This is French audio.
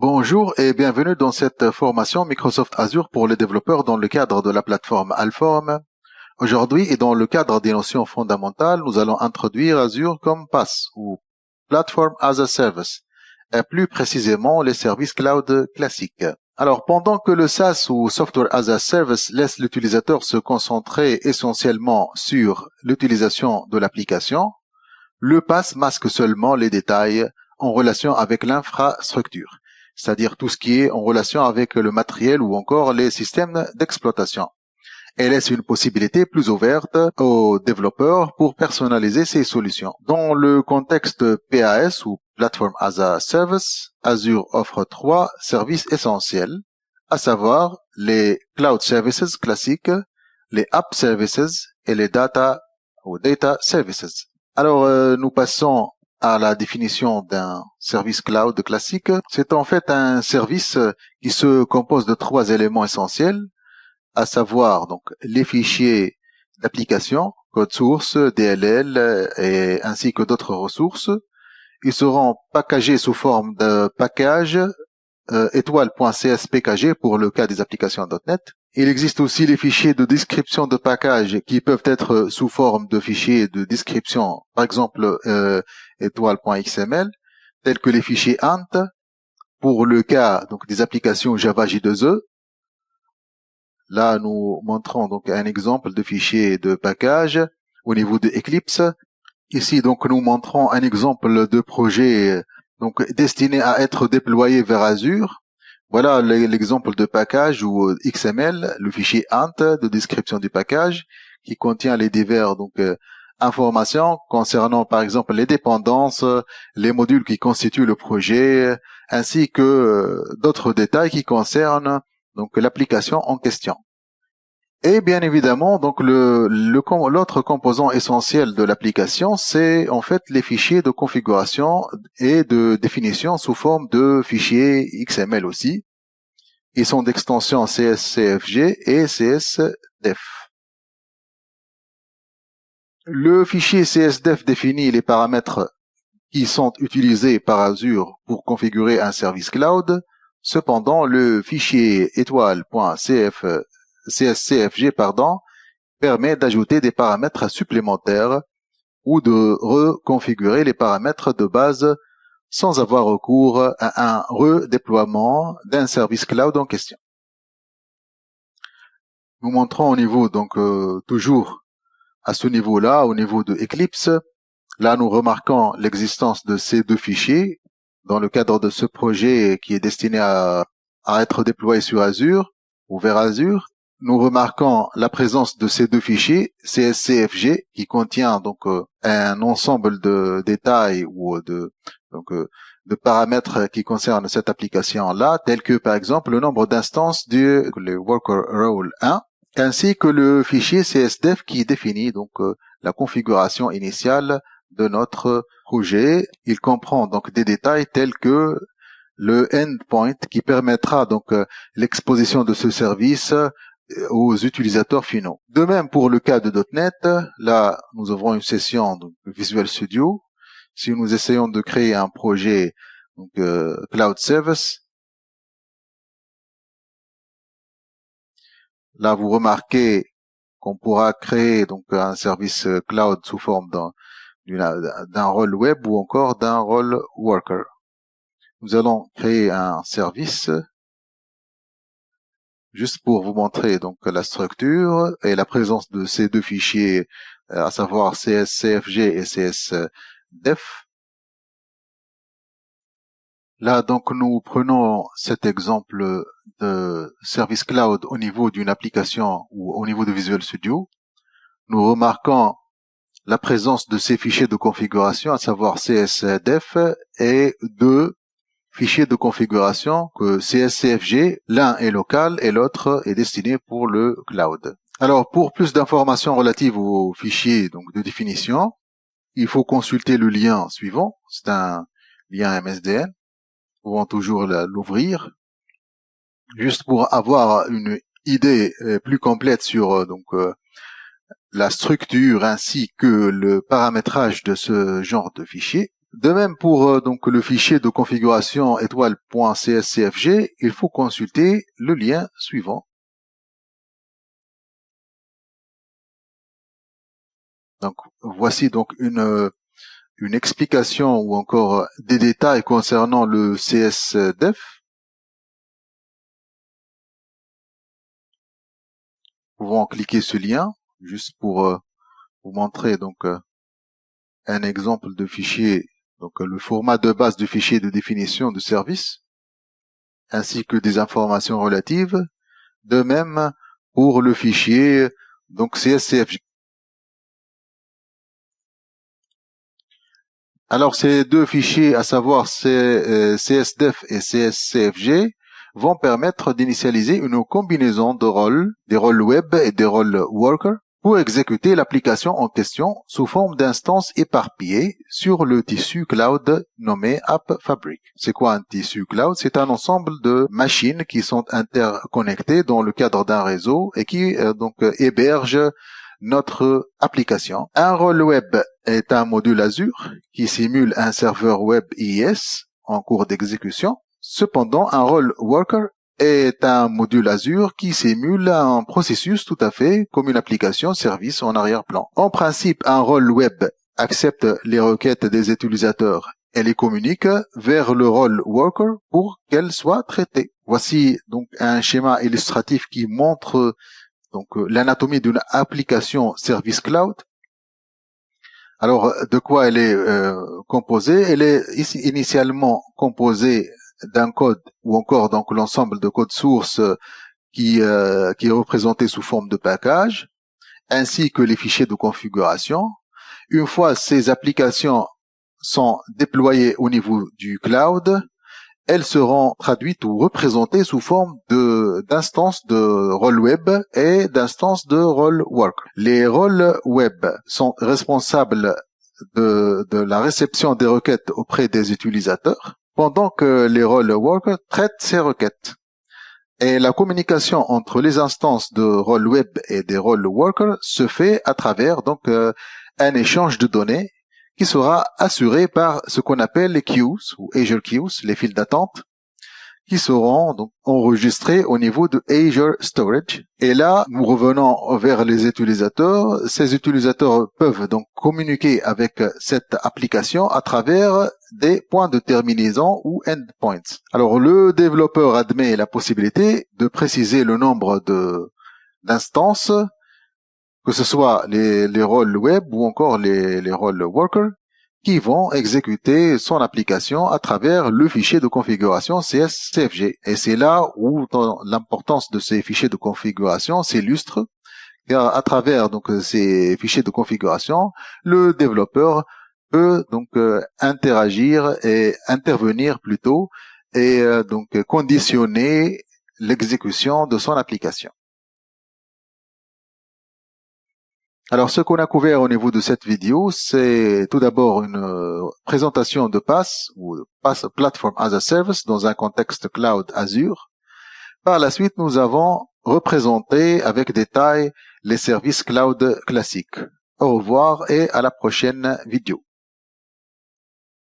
Bonjour et bienvenue dans cette formation Microsoft Azure pour les développeurs dans le cadre de la plateforme Alform. Aujourd'hui et dans le cadre des notions fondamentales, nous allons introduire Azure comme PaaS ou Platform as a Service et plus précisément les services cloud classiques. Alors pendant que le SaaS ou Software as a Service laisse l'utilisateur se concentrer essentiellement sur l'utilisation de l'application, le PaaS masque seulement les détails en relation avec l'infrastructure, c'est-à-dire tout ce qui est en relation avec le matériel ou encore les systèmes d'exploitation, et laisse une possibilité plus ouverte aux développeurs pour personnaliser ces solutions. Dans le contexte PaaS ou Platform as a Service, Azure offre 3 services essentiels, à savoir les Cloud Services classiques, les App Services et les Data ou Data Services. Alors, nous passons à la définition d'un service cloud classique. C'est en fait un service qui se compose de 3 éléments essentiels, à savoir donc les fichiers d'application, code source, DLL et ainsi que d'autres ressources. Ils seront packagés sous forme de package étoile.cspkg pour le cas des applications .NET. Il existe aussi les fichiers de description de package qui peuvent être sous forme de fichiers de description, par exemple étoile.xml, tels que les fichiers int pour le cas donc des applications Java J2E. Là, nous montrons donc un exemple de fichier de package au niveau de Eclipse. Ici, donc, nous montrons un exemple de projet donc destiné à être déployé vers Azure. Voilà l'exemple de package ou XML, le fichier int de description du package qui contient les divers informations concernant par exemple les dépendances, les modules qui constituent le projet, ainsi que d'autres détails qui concernent donc l'application en question. Et bien évidemment, donc l'autre composant essentiel de l'application, c'est en fait les fichiers de configuration et de définition sous forme de fichiers XML aussi. Ils sont d'extension CSCFG et CSDEF. Le fichier CSDEF définit les paramètres qui sont utilisés par Azure pour configurer un service cloud. Cependant, le fichier étoile.cscfg permet d'ajouter des paramètres supplémentaires ou de reconfigurer les paramètres de base sans avoir recours à un redéploiement d'un service cloud en question. Nous montrons au niveau, toujours à ce niveau-là, au niveau de Eclipse, là nous remarquons l'existence de ces 2 fichiers dans le cadre de ce projet qui est destiné à être déployé sur Azure ou vers Azure. Nous remarquons la présence de ces 2 fichiers, CSCFG, qui contient un ensemble de détails ou de paramètres qui concernent cette application-là, tels que par exemple le nombre d'instances du worker role 1, ainsi que le fichier CSDEF qui définit la configuration initiale de notre projet. Il comprend donc des détails tels que le endpoint qui permettra l'exposition de ce service aux utilisateurs finaux. De même pour le cas de .NET, là nous ouvrons une session Visual Studio. Si nous essayons de créer un projet Cloud Service, là vous remarquez qu'on pourra créer un service cloud sous forme d'un rôle web ou encore d'un rôle worker. Nous allons créer un service juste pour vous montrer la structure et la présence de ces 2 fichiers, à savoir CSCFG et CSDEF. Là, nous prenons cet exemple de service cloud au niveau d'une application ou au niveau de Visual Studio. Nous remarquons la présence de ces fichiers de configuration, à savoir CSDEF et 2 fichiers de configuration que CSCFG, l'un est local et l'autre est destiné pour le cloud. Alors, pour plus d'informations relatives aux fichiers de définition, il faut consulter le lien suivant. C'est un lien MSDN. Nous pouvons toujours l'ouvrir, juste pour avoir une idée plus complète sur la structure ainsi que le paramétrage de ce genre de fichier. De même pour donc le fichier de configuration étoile.cscfg, il faut consulter le lien suivant. Donc voici donc une explication ou encore des détails concernant le CSDef. Nous pouvons cliquer ce lien juste pour vous montrer donc un exemple de fichier, donc le format de base du fichier de définition de service, ainsi que des informations relatives. De même pour le fichier donc CSCFG. Alors ces deux fichiers, à savoir CSDef et CSCFG, vont permettre d'initialiser une combinaison de rôles, des rôles web et des rôles worker, pour exécuter l'application en question sous forme d'instances éparpillées sur le tissu cloud nommé App Fabric. C'est quoi un tissu cloud? C'est un ensemble de machines qui sont interconnectées dans le cadre d'un réseau et qui hébergent notre application. Un rôle web est un module Azure qui simule un serveur web IIS en cours d'exécution. Cependant, un rôle worker est un module Azure qui simule un processus tout à fait comme une application service en arrière-plan. En principe, un rôle web accepte les requêtes des utilisateurs et les communique vers le rôle worker pour qu'elles soient traitées. Voici donc un schéma illustratif qui montre donc l'anatomie d'une application service cloud. Alors, de quoi elle est composée? Elle est initialement composée d'un code ou encore donc l'ensemble de code source qui est représenté sous forme de package, ainsi que les fichiers de configuration. Une fois ces applications sont déployées au niveau du cloud, elles seront traduites ou représentées sous forme d'instances de rôle web et d'instances de rôle worker. Les rôles web sont responsables de la réception des requêtes auprès des utilisateurs, pendant que les rôles worker traitent ces requêtes. Et la communication entre les instances de rôle web et des rôles worker se fait à travers donc un échange de données qui sera assuré par ce qu'on appelle les queues ou Azure Queues, les files d'attente, qui seront donc enregistrés au niveau de Azure Storage. Et là, nous revenons vers les utilisateurs. Ces utilisateurs peuvent donc communiquer avec cette application à travers des points de terminaison ou endpoints. Alors, le développeur admet la possibilité de préciser le nombre d'instances, que ce soit les rôles web ou encore les rôles worker, qui vont exécuter son application à travers le fichier de configuration CSCFG. Et c'est là où l'importance de ces fichiers de configuration s'illustre, car à travers donc ces fichiers de configuration, le développeur peut donc interagir et intervenir plutôt et donc conditionner l'exécution de son application. Alors, ce qu'on a couvert au niveau de cette vidéo, c'est tout d'abord une présentation de PaaS ou PaaS Platform as a Service dans un contexte cloud Azure. Par la suite, nous avons représenté avec détail les services cloud classiques. Au revoir et à la prochaine vidéo.